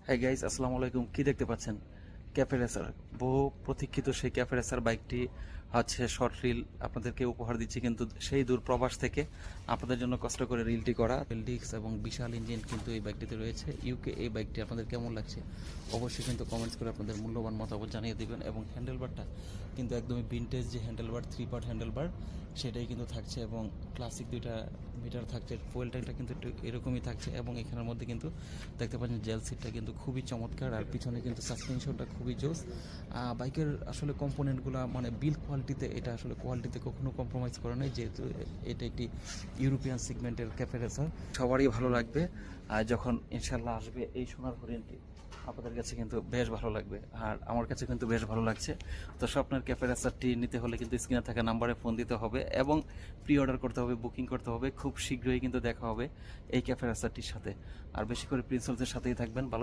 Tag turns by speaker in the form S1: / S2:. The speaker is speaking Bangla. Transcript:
S1: হ্যাঁ গাইস, আসসালামু আলাইকুম। কি দেখতে পাচ্ছেন? ক্যাফে রেসার, বহু প্রতীক্ষিত সেই ক্যাফে রেসার বাইকটি হচ্ছে শর্ট রিল আপনাদেরকে উপহার দিচ্ছি, কিন্তু সেই দূর প্রবাস থেকে আপনাদের জন্য কষ্ট করে রিলটি করা। ডিস্ক এবং বিশাল ইঞ্জিন কিন্তু এই বাইকটিতে রয়েছে। ইউকে এই বাইকটি আপনাদের কেমন লাগছে অবশ্যই কিন্তু কমেন্টস করে আপনাদের মূল্যবান মতামত জানিয়ে দেবেন। এবং হ্যান্ডেলবারটা কিন্তু একদমই ভিনটেজ যে হ্যান্ডেলবার, 3 পার্ট হ্যান্ডেলবার সেটাই কিন্তু থাকছে, এবং ক্লাসিক দুইটা মিটার থাকছে। ফুয়েল ট্যাঙ্কটা কিন্তু একটু এরকমই থাকছে, এবং এখানের মধ্যে কিন্তু দেখতে পাচ্ছেন জেল সিটটা কিন্তু খুবই চমৎকার, আর পিছনে কিন্তু সাসপেনশনটা খুবই জোস। বাইকের আসলে কম্পোনেন্টগুলো মানে বিল্ড কোয়ালিটিতে, এটা আসলে কোয়ালিটিতে কখনো কম্প্রোমাইজ করে নাই, যেহেতু এটা একটি ইউরোপিয়ান সেগমেন্টের ক্যাফে রেসার। সবারই ভালো লাগবে, আর যখন ইনশাল্লাহ আসবে এই সোনার হরিণটি আপনাদের কাছে কিন্তু বেশ ভালো লাগবে, আর আমার কাছে কিন্তু বেশ ভালো লাগছে। তো স্বপ্নের ক্যাফে রেসারটি নিতে হলে কিন্তু স্ক্রিনে থাকা নাম্বারে ফোন দিতে হবে এবং প্রি অর্ডার করতে হবে, বুকিং করতে হবে। খুব শীঘ্রই কিন্তু দেখা হবে এই ক্যাফে রেসারটির সাথে। আর বেশি করে প্রিন্সেলসের সাথেই থাকবেন। ভালো